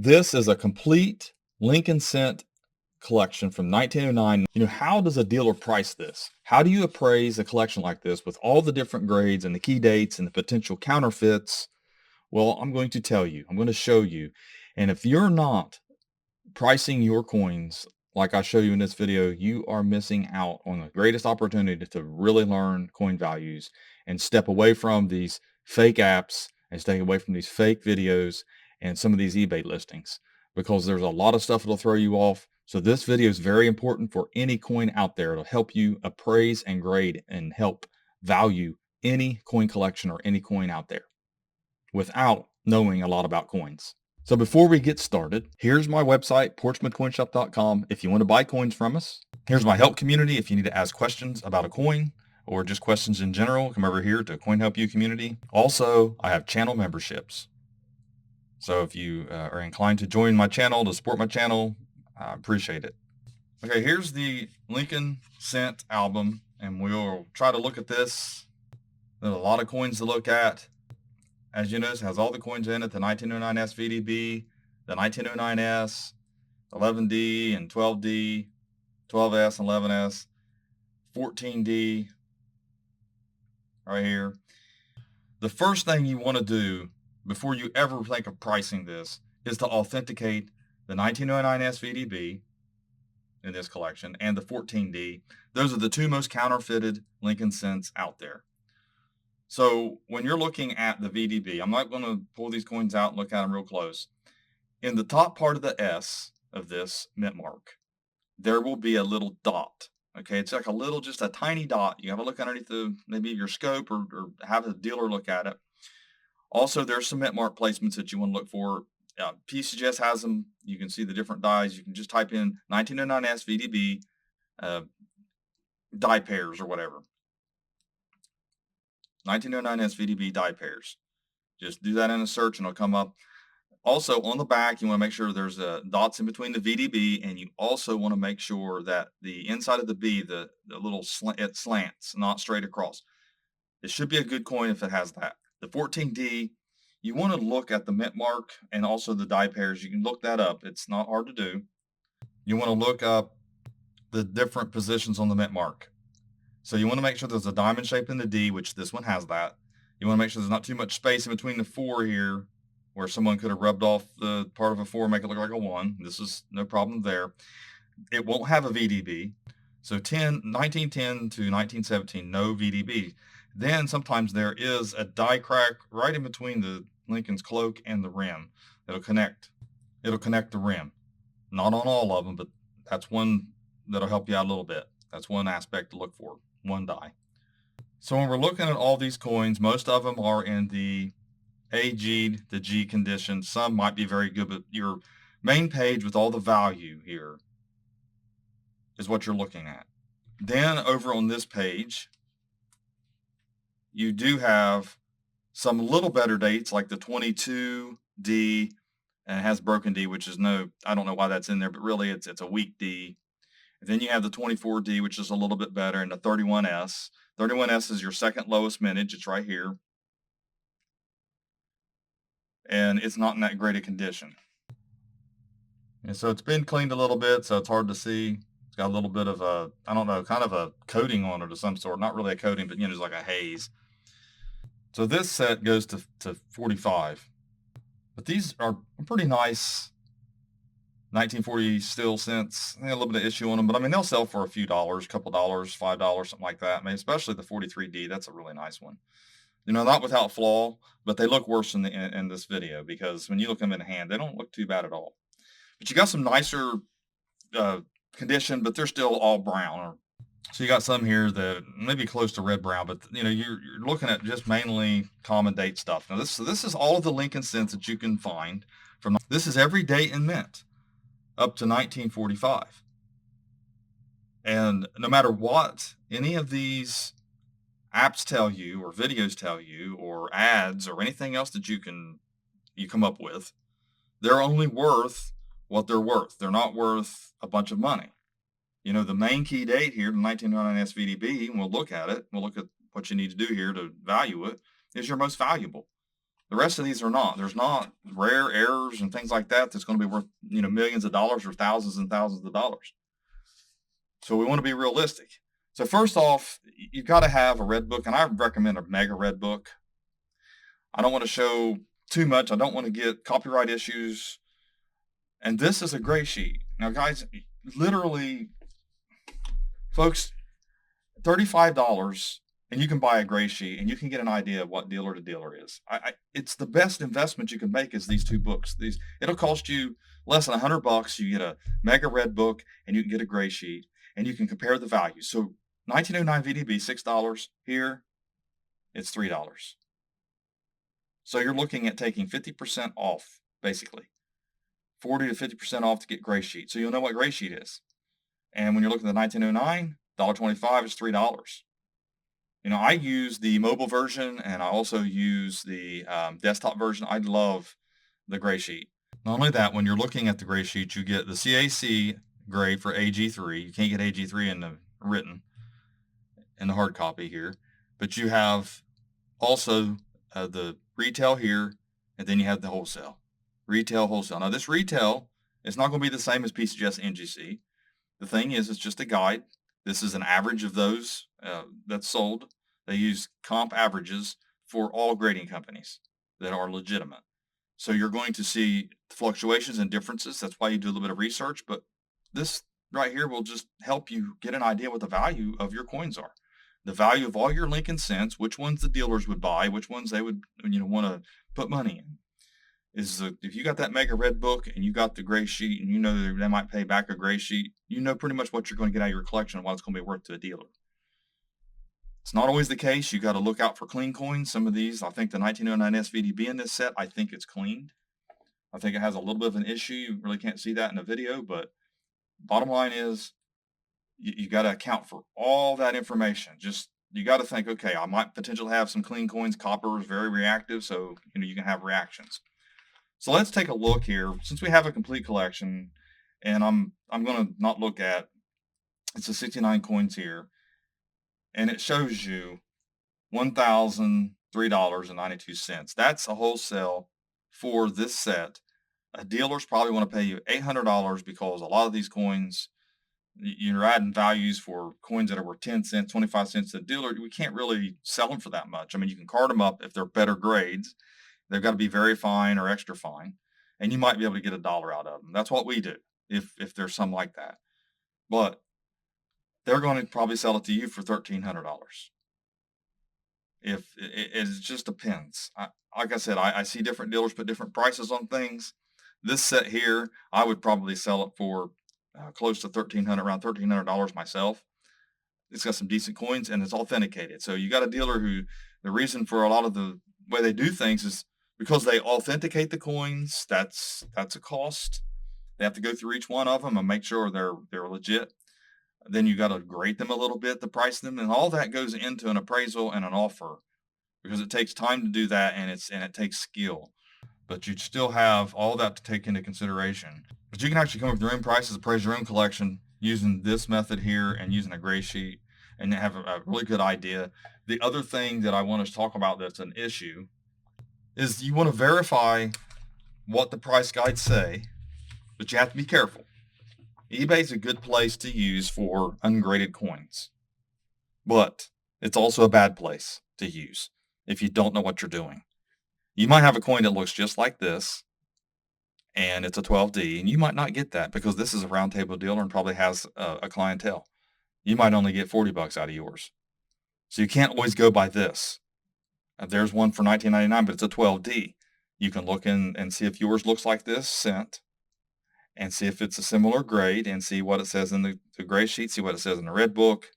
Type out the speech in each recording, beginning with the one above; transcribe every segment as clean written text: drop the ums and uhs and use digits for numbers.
This is a complete Lincoln Cent collection from 1909. How does a dealer price this? How do you appraise a collection like this with all the different grades and the key dates and the potential counterfeits? Well, I'm going to tell you. I'm going to show you. And if you're not pricing your coins like I show you in this video, you are missing out on the greatest opportunity to really learn coin values and step away from these fake apps and stay away from these fake videos and some of these eBay listings, because there's a lot of stuff that'll throw you off. So this video is very important for any coin out there. It'll help you appraise and grade and help value any coin collection or any coin out there without knowing a lot about coins. So before we get started, here's my website, portsmouthcoinshop.com. If you want to buy coins from us, here's my help community. If you need to ask questions about a coin or just questions in general, come over here to Coin Help You community. Also, I have channel memberships. So if you are inclined to join my channel, to support my channel, I appreciate it. Okay, here's the Lincoln Cent album, and we'll try to look at this. There's a lot of coins to look at. As you notice, it has all the coins in it, the 1909S VDB, the 1909S, 11D and 12D, 12S and 11S, 14D, right here. The first thing you want to do before you ever think of pricing this is to authenticate the 1909S VDB in this collection and the 14D. Those are the two most counterfeited Lincoln Cents out there. So when you're looking at the VDB, I'm not going to pull these coins out and look at them real close. In the top part of the S of this mint mark, there will be a little dot. Okay, it's like just a tiny dot. You have to look underneath maybe your scope or have a dealer look at it. Also, there's some mint mark placements that you want to look for. PCGS has them. You can see the different dies. You can just type in 1909S VDB die pairs or whatever. 1909S VDB die pairs. Just do that in a search and it'll come up. Also, on the back, you want to make sure there's dots in between the VDB, and you also want to make sure that the inside of the B, the little it slants, not straight across. It should be a good coin if it has that. The 14D, you want to look at the mint mark and also the die pairs. You can look that up. It's not hard to do. You want to look up the different positions on the mint mark. So you want to make sure there's a diamond shape in the D, which this one has that. You want to make sure there's not too much space in between the 4 here, where someone could have rubbed off the part of a 4, make it look like a 1. This is no problem there. It won't have a VDB. So 1910 to 1917, no VDB. Then sometimes there is a die crack right in between the Lincoln's cloak and the rim. It'll connect the rim. Not on all of them, but that's one that'll help you out a little bit. That's one aspect to look for, one die. So when we're looking at all these coins, most of them are in the AG to G condition. Some might be very good, but your main page with all the value here is what you're looking at. Then over on this page, you do have some little better dates like the 22D, and it has broken D, which is I don't know why that's in there, but really it's a weak D. And then you have the 24D, which is a little bit better, and the 31S. 31S is your second lowest mintage. It's right here. And it's not in that great a condition. And so it's been cleaned a little bit, so it's hard to see. It's got a little bit of a, I don't know, kind of a coating on it of some sort. Not really a coating, but just like a haze. So this set goes to 45. But these are pretty nice 1940 steel cents. A little bit of issue on them, but they'll sell for a few dollars, couple dollars, $5, something like that. Especially the 43D, that's a really nice one. Not without flaw, but they look worse in this video, because when you look them in hand, they don't look too bad at all. But you got some nicer condition, but they're still all brown. So you got some here that maybe close to red brown, but you're looking at just mainly common date stuff. Now this is all of the Lincoln Cents that you can find from. This is every date in mint up to 1945, and no matter what any of these apps tell you, or videos tell you, or ads, or anything else that you come up with, they're only worth what they're worth. They're not worth a bunch of money. The main key date here, the 1909S VDB, and we'll look at it. We'll look at what you need to do here to value it, is your most valuable. The rest of these are not. There's not rare errors and things like that that's going to be worth, millions of dollars or thousands and thousands of dollars. So we want to be realistic. So first off, you've got to have a red book, and I recommend a mega red book. I don't want to show too much. I don't want to get copyright issues. And this is a gray sheet. Now, guys, literally, folks, $35 and you can buy a gray sheet and you can get an idea of what dealer to dealer is. It's the best investment you can make is these two books. It'll cost you less than $100. You get a mega red book and you can get a gray sheet and you can compare the values. So 1909 VDB, $6. Here, it's $3. So you're looking at taking 50% off, basically. 40 to 50% off to get gray sheet. So you'll know what gray sheet is. And when you're looking at the 1909, $1.25 is $3. I use the mobile version and I also use the desktop version. I love the gray sheet. Not only that, when you're looking at the gray sheet, you get the CAC gray for AG3. You can't get AG3 in the written, in the hard copy here. But you have also the retail here, and then you have the wholesale. Retail, wholesale. Now, this retail is not going to be the same as PCGS NGC. The thing is, it's just a guide. This is an average of those that's sold. They use comp averages for all grading companies that are legitimate. So you're going to see fluctuations and differences. That's why you do a little bit of research. But this right here will just help you get an idea what the value of your coins are. The value of all your Lincoln cents, which ones the dealers would buy, which ones they would want to put money in. If you got that mega red book and you got the gray sheet and they might pay back a gray sheet, pretty much what you're going to get out of your collection and what it's going to be worth to a dealer. It's not always the case. You got to look out for clean coins. Some of these, I think the 1909 SVDB in this set, I think it's cleaned. I think it has a little bit of an issue. You really can't see that in the video, but bottom line is you got to account for all that information. You got to think, okay, I might potentially have some clean coins. Copper is very reactive, so you can have reactions. So let's take a look here. Since we have a complete collection, and I'm going to not look at, it's the 69 coins here, and it shows you $1,003.92. That's a wholesale for this set. A dealer's probably want to pay you $800 because a lot of these coins, you're adding values for coins that are worth 10 cents, 25 cents to the dealer. We can't really sell them for that much. I mean, you can card them up if they're better grades. They've got to be very fine or extra fine, and you might be able to get $1 out of them. That's what we do if there's some like that. But they're going to probably sell it to you for $1,300. It just depends. Like I said, I see different dealers put different prices on things. This set here, I would probably sell it for close to $1,300, around $1,300 myself. It's got some decent coins and it's authenticated. So you got a dealer who, the reason for a lot of the way they do things is because they authenticate the coins. That's a cost. They have to go through each one of them and make sure they're legit. Then you got to grade them a little bit to price them, and all that goes into an appraisal and an offer because it takes time to do that, and it takes skill. But you still have all that to take into consideration. But you can actually come up with your own prices, appraise your own collection using this method here and using a gray sheet, and have a really good idea. The other thing that I want to talk about that's an issue is you want to verify what the price guides say, but you have to be careful. eBay is a good place to use for ungraded coins, but it's also a bad place to use if you don't know what you're doing. You might have a coin that looks just like this, and it's a 12D, and you might not get that because this is a round table dealer and probably has a clientele. You might only get $40 out of yours. So you can't always go by this. There's one for $19.99, but it's a 12D. You can look in and see if yours looks like this cent and see if it's a similar grade and see what it says in the gray sheet, see what it says in the red book.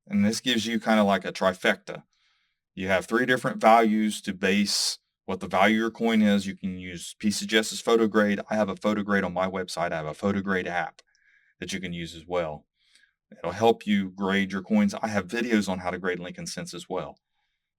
And this gives you kind of like a trifecta. You have 3 different values to base what the value of your coin is. You can use PCGS's photo grade. I have a photo grade on my website. I have a photo grade app that you can use as well. It'll help you grade your coins. I have videos on how to grade Lincoln cents as well.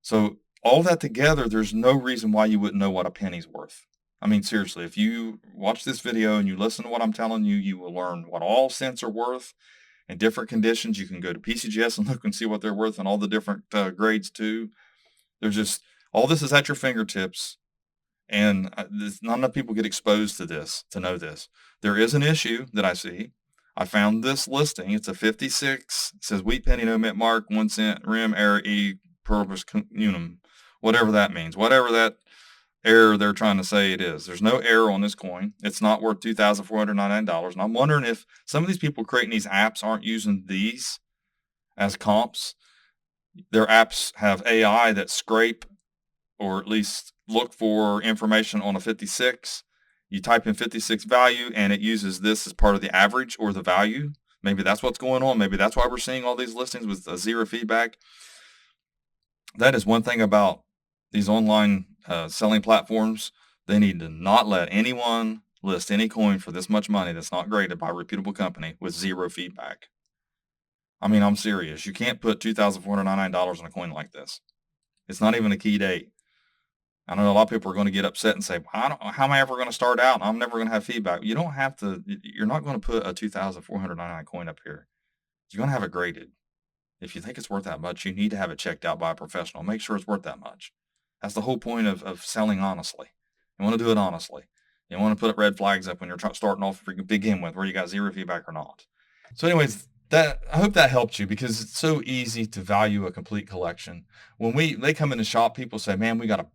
So all that together, there's no reason why you wouldn't know what a penny's worth. I mean, seriously, if you watch this video and you listen to what I'm telling you, you will learn what all cents are worth in different conditions. You can go to PCGS and look and see what they're worth and all the different grades too. There's just, all this is at your fingertips. And not enough people get exposed to this to know this. There is an issue that I see. I found this listing. It's a 56. It says wheat penny no mint mark, 1 cent rim error e purpose unum, whatever that means, whatever that error they're trying to say it is. There's no error on this coin. It's not worth $2,499. And I'm wondering if some of these people creating these apps aren't using these as comps. Their apps have AI that scrape or at least look for information on a 56. You type in 56 value and it uses this as part of the average or the value. Maybe that's what's going on. Maybe that's why we're seeing all these listings with zero feedback. That is one thing about these online selling platforms. They need to not let anyone list any coin for this much money that's not graded by a reputable company with zero feedback. I mean, I'm serious. You can't put $2,499 on a coin like this. It's not even a key date. I know a lot of people are going to get upset and say, well, how am I ever going to start out? I'm never going to have feedback. You don't have to. You're not going to put a 2,499 coin up here. You're going to have it graded. If you think it's worth that much, you need to have it checked out by a professional. Make sure it's worth that much. That's the whole point of selling honestly. You want to do it honestly. You want to put red flags up when you're starting off to begin with, where you got zero feedback or not. So anyways, I hope that helped you, because it's so easy to value a complete collection. When they come in the shop, people say, man, we got a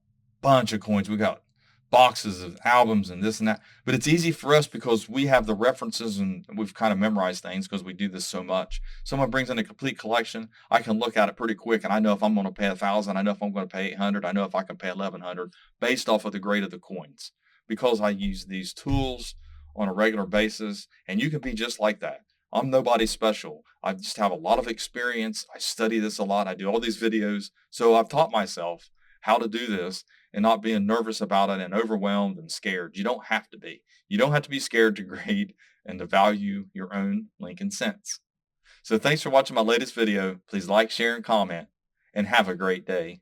bunch of coins. We got boxes of albums and this and that. But it's easy for us because we have the references and we've kind of memorized things because we do this so much. Someone brings in a complete collection, I can look at it pretty quick and I know if I'm going to pay 1,000, I know if I'm going to pay 800, I know if I can pay 1,100 based off of the grade of the coins, because I use these tools on a regular basis. And you can be just like that. I'm nobody special. I just have a lot of experience. I study this a lot. I do all these videos. So I've taught myself how to do this and not being nervous about it and overwhelmed and scared. You don't have to be. You don't have to be scared to grade and to value your own Lincoln cents. So thanks for watching my latest video. Please like, share, and comment, and have a great day.